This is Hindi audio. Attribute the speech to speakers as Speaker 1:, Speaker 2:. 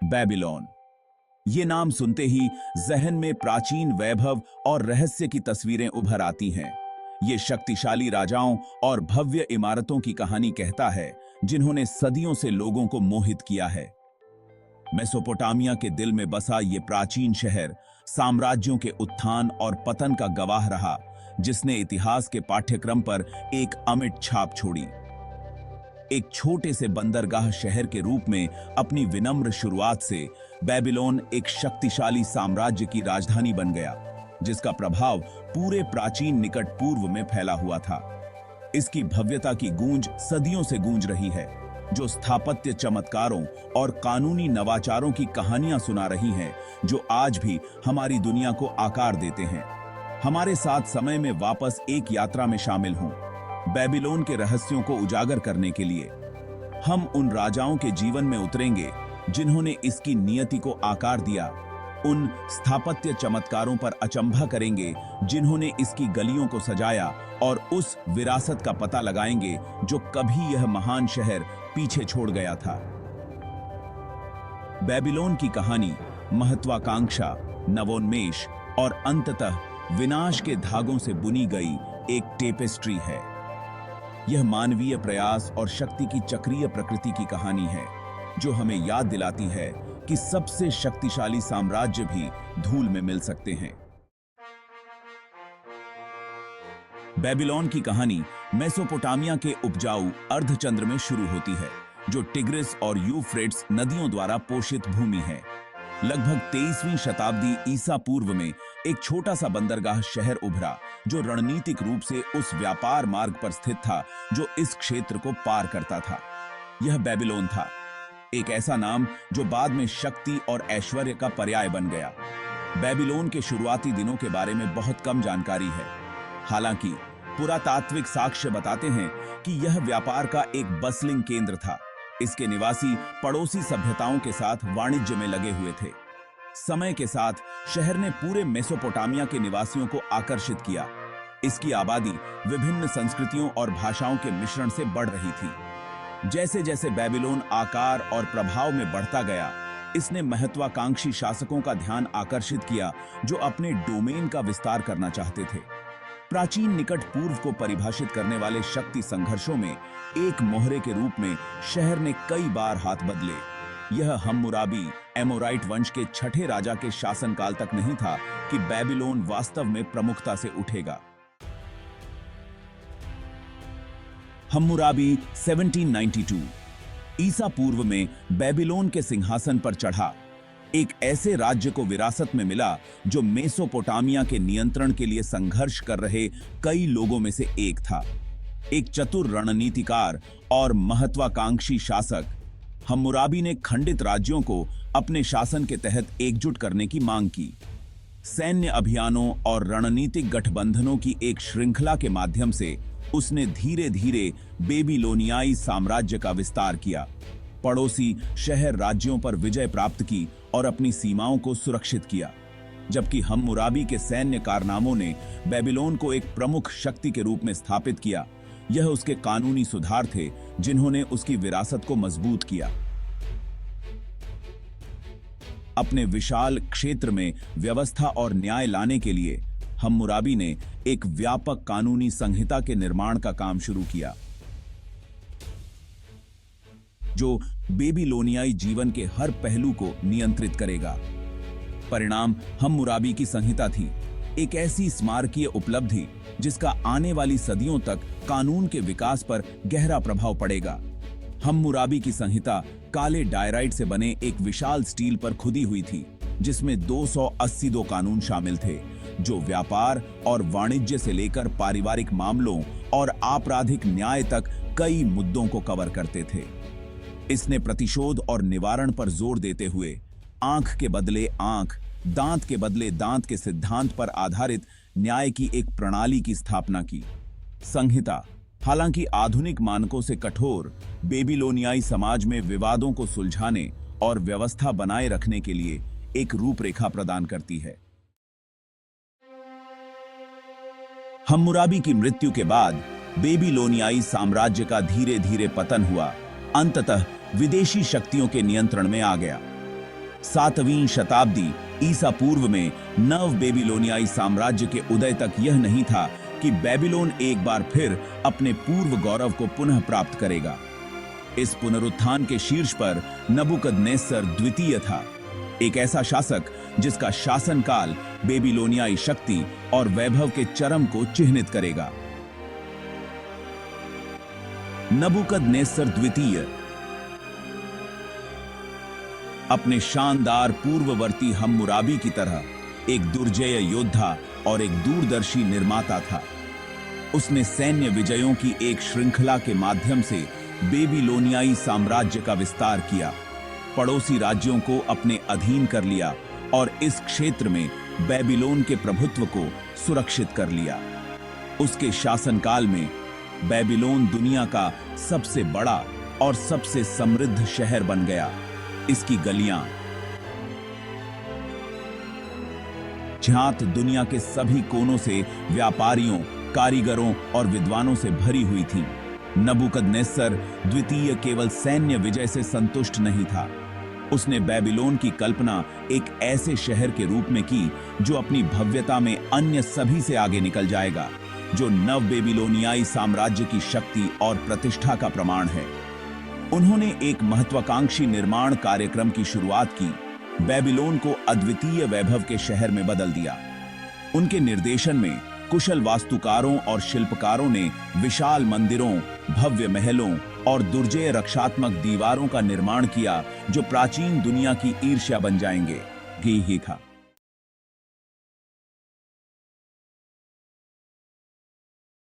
Speaker 1: बेबीलोन। ये नाम सुनते ही जहन में प्राचीन वैभव और रहस्य की तस्वीरें उभर आती हैं। ये शक्तिशाली राजाओं और भव्य इमारतों की कहानी कहता है, जिन्होंने सदियों से लोगों को मोहित किया है। मेसोपोटामिया के दिल में बसा ये प्राचीन शहर साम्राज्यों के उत्थान और पतन का गवाह रहा, जिसने इतिहास के पाठ्यक्रम पर एक अमिट छाप छोड़ी। एक छोटे से बंदरगाह शहर के रूप में अपनी विनम्र शुरुआत से बेबीलोन एक शक्तिशाली साम्राज्य की राजधानी बन गया, जिसका प्रभाव पूरे प्राचीन निकट पूर्व में फैला हुआ था। इसकी भव्यता की गूंज सदियों से गूंज रही है, जो स्थापत्य चमत्कारों और कानूनी नवाचारों की कहानियां सुना रही हैं, जो आज भी हमारी दुनिया को आकार देते हैं। हमारे साथ समय में वापस एक यात्रा में शामिल हों, बेबीलोन के रहस्यों को उजागर करने के लिए। हम उन राजाओं के जीवन में उतरेंगे जिन्होंने इसकी नियति को आकार दिया, उन स्थापत्य चमत्कारों पर अचंभा करेंगे जिन्होंने इसकी गलियों को सजाया, और उस विरासत का पता लगाएंगे जो कभी यह महान शहर पीछे छोड़ गया था। बेबीलोन की कहानी महत्वाकांक्षा, नवोन्मेष और अंततः विनाश के धागों से बुनी गई एक टेपेस्ट्री है। यह मानवीय प्रयास और शक्ति की चक्रीय प्रकृति की कहानी है, जो हमें याद दिलाती है कि सबसे शक्तिशाली साम्राज्य भी धूल में मिल सकते हैं। बेबीलोन की कहानी मेसोपोटामिया के उपजाऊ अर्धचंद्र में शुरू होती है, जो टिग्रिस और यूफ्रेट्स नदियों द्वारा पोषित भूमि है। लगभग 23वीं शताब्दी ईसा पूर्व में एक छोटा सा बंदरगाह शहर उभरा, जो रणनीतिक रूप से उस व्यापार मार्ग पर स्थित था जो इस क्षेत्र को पार करता था। यह बेबीलोन था, एक ऐसा नाम जो बाद में शक्ति और ऐश्वर्य का पर्याय बन गया। बेबीलोन के शुरुआती दिनों के बारे में बहुत कम जानकारी है। हालांकि पुरातात्विक साक्ष्य बताते हैं कि यह व्यापार का एक बसलिंग केंद्र था। इसके निवासी पड़ोसी सभ्यताओं के साथ वाणिज्य में लगे हुए थे। समय के साथ शहर ने पूरे मेसोपोटामिया के निवासियों को आकर्षित किया। इसकी आबादी विभिन्न संस्कृतियों और भाषाओं के मिश्रण से बढ़ रही थी। जैसे जैसे बेबीलोन आकार और प्रभाव में बढ़ता गया, इसने महत्वाकांक्षी शासकों का ध्यान आकर्षित किया, जो अपने डोमेन का विस्तार करना चाहते थे। प्राचीन निकट पूर्व को परिभाषित करने वाले शक्ति संघर्षों में एक मोहरे के रूप में शहर ने कई बार हाथ बदले। यह हम्मुराबी एमोराइट वंश के छठे राजा के शासनकाल तक नहीं था कि बेबीलोन वास्तव में प्रमुखता से उठेगा। हम्मुराबी 1792 ईसा पूर्व में बेबीलोन के सिंहासन पर चढ़ा। एक ऐसे राज्य को विरासत में मिला जो मेसोपोटामिया के नियंत्रण के लिए संघर्ष कर रहे कई लोगों में से एक था। एक चतुर रणनीतिकार और महत्वाकांक्षी शासक, हम्मुराबी ने खंडित राज्यों को अपने शासन के तहत एकजुट करने की मांग की। सैन्य अभियानों और रणनीतिक गठबंधनों की एक श्रृंखला के माध्यम से उसने धीरे धीरे बेबीलोनियाई साम्राज्य का विस्तार किया, पड़ोसी शहर राज्यों पर विजय प्राप्त की और अपनी सीमाओं को सुरक्षित किया। जबकि हम्मुराबी के सैन्य कारनामों ने बेबीलोन को एक प्रमुख शक्ति के रूप में स्थापित किया, यह उसके कानूनी सुधार थे जिन्होंने उसकी विरासत को मजबूत किया। अपने विशाल क्षेत्र में व्यवस्था और न्याय लाने के लिए हम्मुराबी ने एक व्यापक कानूनी संहिता के निर्माण का काम शुरू किया, जो बेबीलोनियाई जीवन के हर पहलू को नियंत्रित करेगा। परिणाम हम्मुराबी की संहिता थी, एक ऐसी स्मारकीय उपलब्धि जिसका आने वाली सदियों तक कानून के विकास पर गहरा प्रभाव पड़ेगा। हम्मुराबी की संहिता काले डायराइट से बने एक विशाल स्टील पर खुदी हुई थी, जिसमें 282 कानून शामिल थे, जो व्यापार और वाणिज्य से लेकर पारिवारिक मामलों और आपराधिक न्याय तक कई मुद्दों को कवर करते थे। इसने प्रतिशोध और निवारण पर जोर देते हुए आंख के बदले आंख, दांत के बदले दांत के सिद्धांत पर आधारित न्याय की एक प्रणाली की स्थापना की। संहिता, हालांकि आधुनिक मानकों से कठोर, बेबीलोनियाई समाज में विवादों को सुलझाने और व्यवस्था बनाए रखने के लिए एक रूपरेखा प्रदान करती है। हम्मुराबी की मृत्यु के बाद बेबीलोनियाई साम्राज्य का धीरे धीरे पतन हुआ, अंततः विदेशी शक्तियों के नियंत्रण में आ गया। 7वीं शताब्दी ईसा पूर्व में नव बेबीलोनियाई साम्राज्य के उदय तक यह नहीं था कि बेबीलोन एक बार फिर अपने पूर्व गौरव को पुनः प्राप्त करेगा। इस पुनरुत्थान के शीर्ष पर नबूकदनेस्सर द्वितीय था, एक ऐसा शासक जिसका शासनकाल बेबीलोनियाई शक्ति और वैभव के चरम को चिह्नित करेगा। नबूकदनेस्सर द्वितीय अपने शानदार पूर्ववर्ती हम्मुराबी की तरह एक दुर्जेय योद्धा और एक दूरदर्शी निर्माता था। उसने सैन्य विजयों की एक श्रृंखला के माध्यम से बेबीलोनियाई साम्राज्य का विस्तार किया, पड़ोसी राज्यों को अपने अधीन कर लिया और इस क्षेत्र में बेबीलोन के प्रभुत्व को सुरक्षित कर लिया। उसके शासनकाल में बेबीलोन दुनिया का सबसे बड़ा और सबसे समृद्ध शहर बन गया। इसकी गलियां झांत दुनिया के सभी कोनों से व्यापारियों, कारीगरों और विद्वानों से भरी हुई थी। नबूकदनेस्सर द्वितीय केवल सैन्य विजय से संतुष्ट नहीं था। उसने बेबीलोन की कल्पना एक ऐसे शहर के रूप में की जो अपनी भव्यता में अन्य सभी से आगे निकल जाएगा, जो नव बेबीलोनियाई साम्राज्य की शक्ति और प्रतिष्ठा का प्रमाण है। उन्होंने एक महत्वाकांक्षी निर्माण कार्यक्रम की शुरुआत की, बेबीलोन को अद्वितीय वैभव के शहर में बदल दिया। उनके निर्देशन में कुशल वास्तुकारों और शिल्पकारों ने विशाल मंदिरों, भव्य महलों और दुर्जेय रक्षात्मक दीवारों का निर्माण किया जो प्राचीन दुनिया की ईर्ष्या बन जाएंगे।